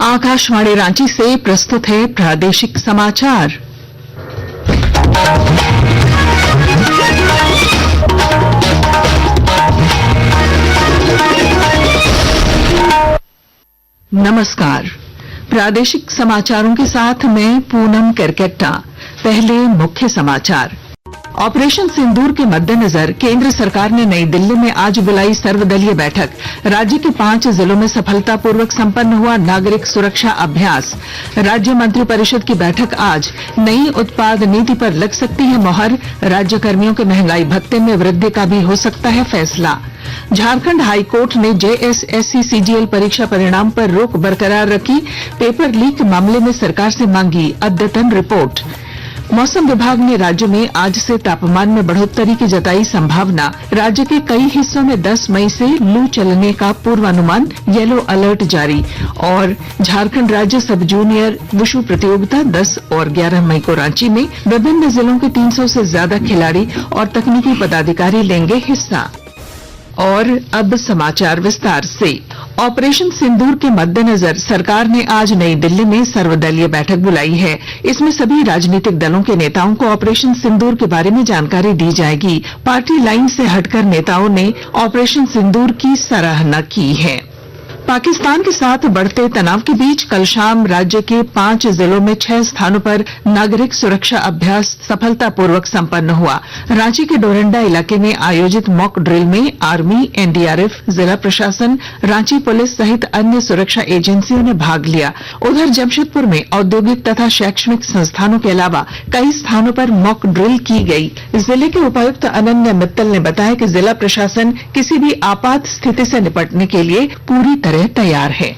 आकाशवाणी रांची से प्रस्तुत है प्रादेशिक समाचार। नमस्कार, प्रादेशिक समाचारों के साथ मैं पूनम करकेट्टा। पहले मुख्य समाचार। ऑपरेशन सिंदूर के मद्देनजर केंद्र सरकार ने नई दिल्ली में आज बुलाई सर्वदलीय बैठक। राज्य के 5 जिलों में सफलतापूर्वक संपन्न हुआ नागरिक सुरक्षा अभ्यास। राज्य मंत्रिपरिषद की बैठक आज। नई उत्पाद नीति पर लग सकती है मोहर। राज्य कर्मियों के महंगाई भत्ते में वृद्धि का भी हो सकता है फैसला। झारखंड हाईकोर्ट ने जेएसएससी सीजीएल परीक्षा परिणाम पर रोक बरकरार रखी। पेपर लीक मामले में सरकार से मांगी अद्यतन रिपोर्ट। मौसम विभाग ने राज्य में आज से तापमान में बढ़ोत्तरी की जताई संभावना। राज्य के कई हिस्सों में 10 मई से लू चलने का पूर्वानुमान। येलो अलर्ट जारी। और झारखंड राज्य सब जूनियर वुशु प्रतियोगिता 10 और 11 मई को रांची में विभिन्न जिलों के 300 से ज्यादा खिलाड़ी और तकनीकी पदाधिकारी लेंगे हिस्सा। और अब समाचार विस्तार से। ऑपरेशन सिंदूर के मद्देनजर सरकार ने आज नई दिल्ली में सर्वदलीय बैठक बुलाई है। इसमें सभी राजनीतिक दलों के नेताओं को ऑपरेशन सिंदूर के बारे में जानकारी दी जाएगी। पार्टी लाइन से हटकर नेताओं ने ऑपरेशन सिंदूर की सराहना की है। पाकिस्तान के साथ बढ़ते तनाव के बीच कल शाम राज्य के 5 जिलों में 6 स्थानों पर नागरिक सुरक्षा अभ्यास सफलतापूर्वक संपन्न हुआ। रांची के डोरंडा इलाके में आयोजित मॉक ड्रिल में आर्मी, एनडीआरएफ, जिला प्रशासन, रांची पुलिस सहित अन्य सुरक्षा एजेंसियों ने भाग लिया। उधर जमशेदपुर में औद्योगिक तथा शैक्षणिक संस्थानों के अलावा कई स्थानों पर मॉक ड्रिल की गई। जिले के उपायुक्त अनन्या मित्तल ने बताया कि जिला प्रशासन किसी भी आपात स्थिति से निपटने के लिए पूरी तरह तैयार है।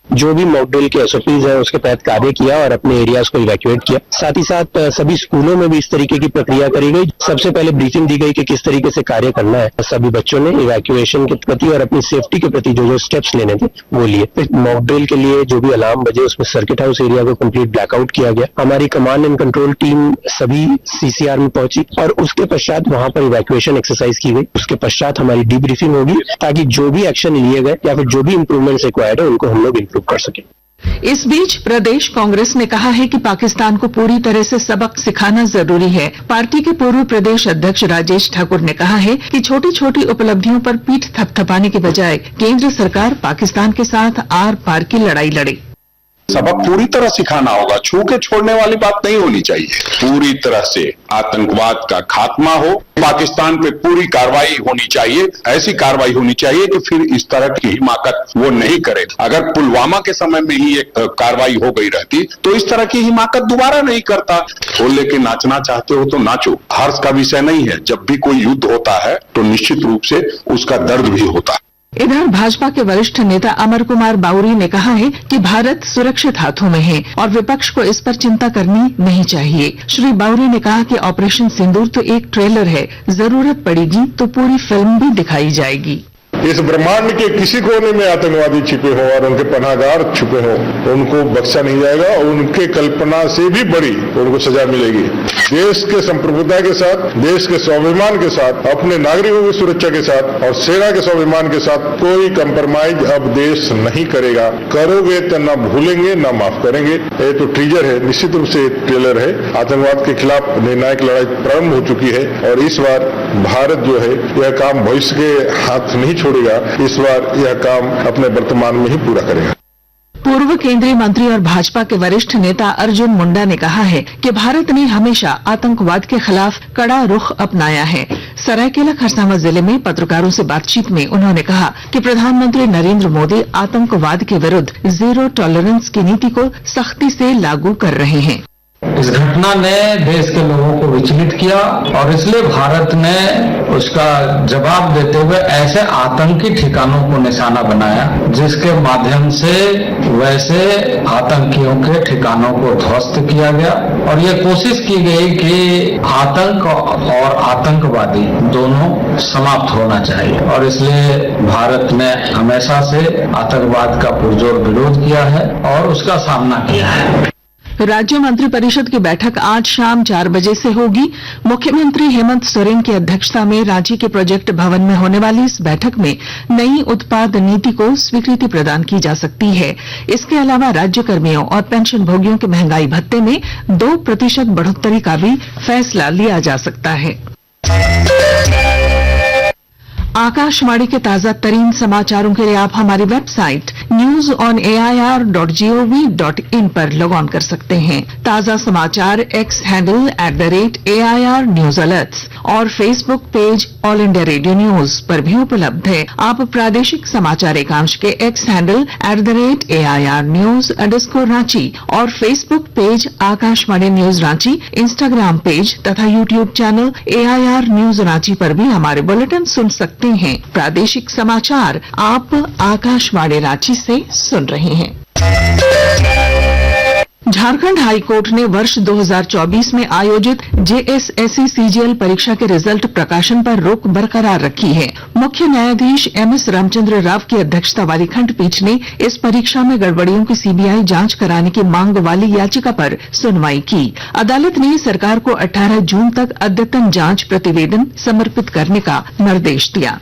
जो भी मॉक ड्रिल के एसओपीज है उसके तहत कार्य किया और अपने एरियाज को इवैक्यूएट किया। साथ ही साथ सभी स्कूलों में भी इस तरीके की प्रक्रिया करी गई। सबसे पहले ब्रीफिंग दी गई कि किस तरीके से कार्य करना है। सभी बच्चों ने इवैक्यूएशन के प्रति और अपनी सेफ्टी के प्रति जो स्टेप्स लेने थे वो लिए। फिर मॉक ड्रिल के लिए जो भी अलार्म बजे उसमें सर्किट हाउस एरिया को कंप्लीट ब्लैकआउट किया गया। हमारी कमांड एंड कंट्रोल टीम सभी सीसीआर में पहुंची और उसके पश्चात वहां पर इवैक्यूएशन एक्सरसाइज की गई। उसके पश्चात हमारी डीब्रीफिंग होगी ताकि जो भी एक्शन लिए गए या फिर जो भी इंप्रूवमेंट रिक्वायर्ड है उनको हम लोग इंप्रूव कर सके। इस बीच प्रदेश कांग्रेस ने कहा है कि पाकिस्तान को पूरी तरह से सबक सिखाना जरूरी है। पार्टी के पूर्व प्रदेश अध्यक्ष राजेश ठाकुर ने कहा है कि छोटी छोटी उपलब्धियों पर पीठ थपथपाने के बजाय केंद्र सरकार पाकिस्तान के साथ आर पार की लड़ाई लड़े। सबक पूरी तरह सिखाना होगा। छू के छोड़ने वाली बात नहीं होनी चाहिए। पूरी तरह से आतंकवाद का खात्मा हो। पाकिस्तान पे पूरी कार्रवाई होनी चाहिए। ऐसी कार्रवाई होनी चाहिए कि फिर इस तरह की हिमाकत वो नहीं करे। अगर पुलवामा के समय में ही एक कार्रवाई हो गई रहती तो इस तरह की हिमाकत दोबारा नहीं करता। तो लेके नाचना चाहते हो तो नाचो, हर्ष का विषय नहीं है। जब भी कोई युद्ध होता है तो निश्चित रूप से उसका दर्द भी होता है। इधर भाजपा के वरिष्ठ नेता अमर कुमार बाउरी ने कहा है कि भारत सुरक्षित हाथों में है और विपक्ष को इस पर चिंता करनी नहीं चाहिए। श्री बाउरी ने कहा कि ऑपरेशन सिंदूर तो एक ट्रेलर है, जरूरत पड़ेगी तो पूरी फिल्म भी दिखाई जाएगी। इस ब्रह्मांड के किसी कोने में आतंकवादी छिपे हो और उनके पनाहगार छुपे हो, उनको बख्शा नहीं जाएगा और उनके कल्पना से भी बड़ी उनको सजा मिलेगी। देश के संप्रभुता के साथ, देश के स्वाभिमान के साथ, अपने नागरिकों की सुरक्षा के साथ और सेना के स्वाभिमान के साथ कोई कंप्रोमाइज अब देश नहीं करेगा। करोगे तो न भूलेंगे न माफ करेंगे। ये तो टीजर है, निश्चित रूप से ट्रेलर है। आतंकवाद के खिलाफ निर्णायक लड़ाई प्रारंभ हो चुकी है और इस बार भारत जो है यह काम भविष्य के हाथ नहीं छोड़ेगा। इस बार यह काम अपने वर्तमान में ही पूरा करेगा। पूर्व केंद्रीय मंत्री और भाजपा के वरिष्ठ नेता अर्जुन मुंडा ने कहा है कि भारत ने हमेशा आतंकवाद के खिलाफ कड़ा रुख अपनाया है। सरायकेला खरसावां जिले में पत्रकारों से बातचीत में उन्होंने कहा कि प्रधानमंत्री नरेंद्र मोदी आतंकवाद के विरुद्ध जीरो टॉलरेंस की नीति को सख्ती से लागू कर रहे हैं। इस घटना ने देश के लोगों को विचलित किया और इसलिए भारत ने उसका जवाब देते हुए ऐसे आतंकी ठिकानों को निशाना बनाया जिसके माध्यम से वैसे आतंकियों के ठिकानों को ध्वस्त किया गया और ये कोशिश की गई कि आतंक और आतंकवादी दोनों समाप्त होना चाहिए और इसलिए भारत ने हमेशा से आतंकवाद का पुरजोर विरोध किया है और उसका सामना किया है। राज्य मंत्रिपरिषद की बैठक आज शाम 4 बजे से होगी। मुख्यमंत्री हेमंत सोरेन की अध्यक्षता में रांची के प्रोजेक्ट भवन में होने वाली इस बैठक में नई उत्पाद नीति को स्वीकृति प्रदान की जा सकती है। इसके अलावा राज्य कर्मियों और पेंशन भोगियों के महंगाई भत्ते में 2% बढ़ोतरी का भी फैसला लिया जा सकता है। आकाशवाणी के ताजा तरीन समाचारों के लिए आप हमारी वेबसाइट newsonair.gov.in पर लॉग ऑन कर सकते हैं। ताजा समाचार x handle @AIR News Alerts और Facebook page all India radio news पर भी उपलब्ध है। आप प्रादेशिक समाचार एकांश के एक्स हैंडल @AIR News_Ranchi और Facebook page Akashvani news Ranchi, Instagram page तथा YouTube channel AIR News Ranchi पर भी हमारे बुलेटिन सुन सकते हैं। प्रादेशिक समाचार आप आकाशवाणी रांची से सुन रहे हैं। झारखंड हाईकोर्ट ने वर्ष 2024 में आयोजित JSSC CGL परीक्षा के रिजल्ट प्रकाशन पर रोक बरकरार रखी है। मुख्य न्यायाधीश MS रामचंद्र राव की अध्यक्षता वाली खंडपीठ ने इस परीक्षा में गड़बड़ियों की CBI जांच कराने की मांग वाली याचिका पर सुनवाई की। अदालत ने सरकार को 18 जून तक अद्यतन जांच प्रतिवेदन समर्पित करने का निर्देश दिया।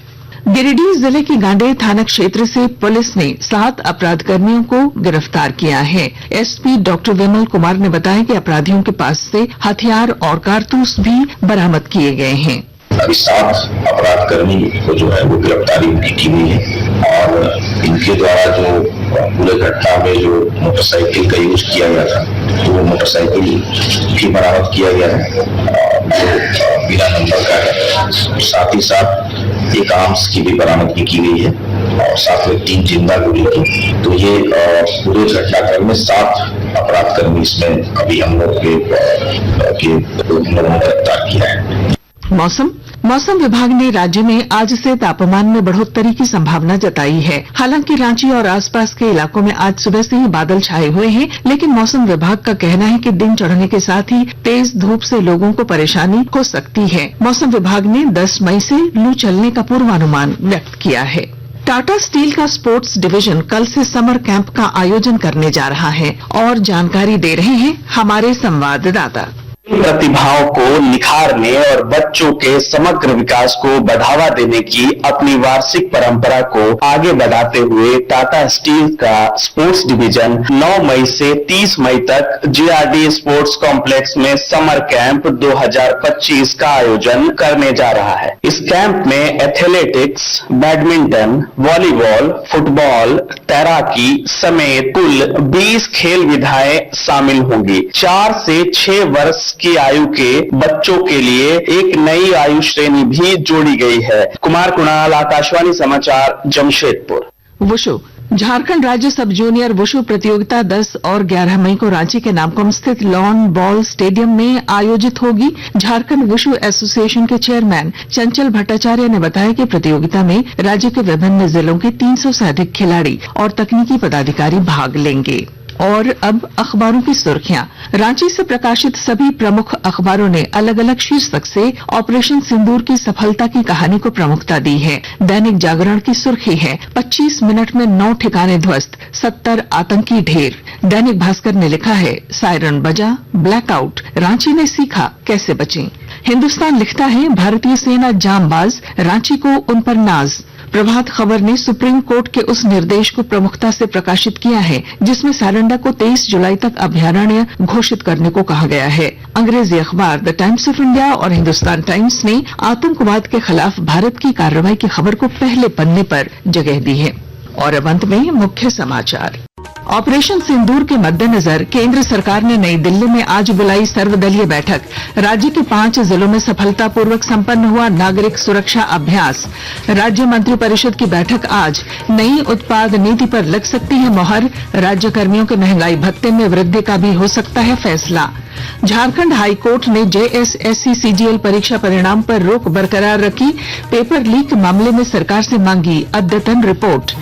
गिरिडीह जिले की गांडेय थाना क्षेत्र से पुलिस ने 7 अपराधकर्मियों को गिरफ्तार किया है। SP डॉक्टर विमल कुमार ने बताया कि अपराधियों के पास से हथियार और कारतूस भी बरामद किए गए हैं। अभी 7 अपराधकर्मी को जो है वो गिरफ्तारी की गई है और इनके द्वारा जो पूरे घटना में जो मोटरसाइकिल का यूज किया गया था तो वो मोटरसाइकिल भी बरामद किया गया है जो बिना नंबर का है। साथ ही साथ एक आर्म्स की भी बरामदगी की गई है और साथ में 3 जिंदा गोली की। तो ये पूरे घटनाक्रम में 7 अपराधकर्मी इसमें अभी हम लोग के गिरफ्तार किया है। मौसम विभाग ने राज्य में आज से तापमान में बढ़ोतरी की संभावना जताई है। हालांकि रांची और आसपास के इलाकों में आज सुबह से ही बादल छाए हुए हैं, लेकिन मौसम विभाग का कहना है कि दिन चढ़ने के साथ ही तेज धूप से लोगों को परेशानी हो सकती है। मौसम विभाग ने 10 मई से लू चलने का पूर्वानुमान व्यक्त किया है। टाटा स्टील का स्पोर्ट्स डिवीजन कल से समर कैंप का आयोजन करने जा रहा है और जानकारी दे रहे हैं हमारे संवाददाता। प्रतिभाओं को निखारने और बच्चों के समग्र विकास को बढ़ावा देने की अपनी वार्षिक परंपरा को आगे बढ़ाते हुए टाटा स्टील का स्पोर्ट्स डिवीजन 9 मई से 30 मई तक GRD स्पोर्ट्स कॉम्प्लेक्स में समर कैंप 2025 का आयोजन करने जा रहा है। इस कैंप में एथलेटिक्स, बैडमिंटन, वॉलीबॉल, फुटबॉल, तैराकी समेत कुल 20 खेल विधाएं शामिल होंगी। 4 से 6 वर्ष की आयु के बच्चों के लिए एक नई आयु श्रेणी भी जोड़ी गई है। कुमार कुणाल, आकाशवाणी समाचार, जमशेदपुर। वुशु झारखंड राज्य सब जूनियर वुशु प्रतियोगिता 10 और 11 मई को रांची के नामकुम स्थित लॉन बॉल स्टेडियम में आयोजित होगी। झारखंड वुशु एसोसिएशन के चेयरमैन चंचल भट्टाचार्य ने बताया कि प्रतियोगिता में राज्य के विभिन्न जिलों के 300 से अधिक खिलाड़ी और तकनीकी पदाधिकारी भाग लेंगे। और अब अखबारों की सुर्खियां। रांची से प्रकाशित सभी प्रमुख अखबारों ने अलग अलग शीर्षक से ऑपरेशन सिंदूर की सफलता की कहानी को प्रमुखता दी है। दैनिक जागरण की सुर्खी है 25 मिनट में 9 ठिकाने ध्वस्त, 70 आतंकी ढेर। दैनिक भास्कर ने लिखा है सायरन बजा, ब्लैकआउट, रांची ने सीखा कैसे बचें। हिंदुस्तान लिखता है भारतीय सेना जांबाज, रांची को उन पर नाज। प्रभात खबर ने सुप्रीम कोर्ट के उस निर्देश को प्रमुखता से प्रकाशित किया है जिसमें सारंडा को 23 जुलाई तक अभयारण्य घोषित करने को कहा गया है। अंग्रेजी अखबार द टाइम्स ऑफ इंडिया और हिंदुस्तान टाइम्स ने आतंकवाद के खिलाफ भारत की कार्रवाई की खबर को पहले पन्ने पर जगह दी है। और अब अंत में मुख्य समाचार। ऑपरेशन सिंदूर के मद्देनजर केंद्र सरकार ने नई दिल्ली में आज बुलाई सर्वदलीय बैठक। राज्य के 5 जिलों में सफलतापूर्वक संपन्न हुआ नागरिक सुरक्षा अभ्यास। राज्य मंत्रिपरिषद की बैठक आज। नई उत्पाद नीति पर लग सकती है मोहर। राज्य कर्मियों के महंगाई भत्ते में वृद्धि का भी हो सकता है फैसला। झारखंड हाईकोर्ट ने JSSC CGL परीक्षा परिणाम पर रोक बरकरार रखी। पेपर लीक मामले में सरकार से मांगी अद्यतन रिपोर्ट।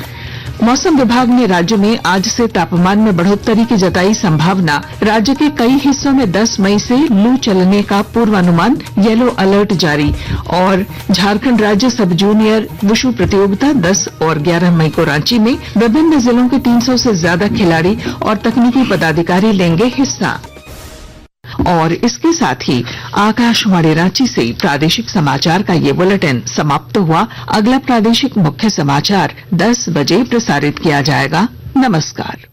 मौसम विभाग ने राज्य में आज से तापमान में बढ़ोतरी की जताई संभावना। राज्य के कई हिस्सों में 10 मई से लू चलने का पूर्वानुमान, येलो अलर्ट जारी। और झारखंड राज्य सब जूनियर वुशु प्रतियोगिता 10 और 11 मई को रांची में विभिन्न जिलों के 300 से ज्यादा खिलाड़ी और तकनीकी पदाधिकारी लेंगे हिस्सा। और इसके साथ ही आकाशवाणी रांची से प्रादेशिक समाचार का ये बुलेटिन समाप्त हुआ। अगला प्रादेशिक मुख्य समाचार 10 बजे प्रसारित किया जाएगा। नमस्कार।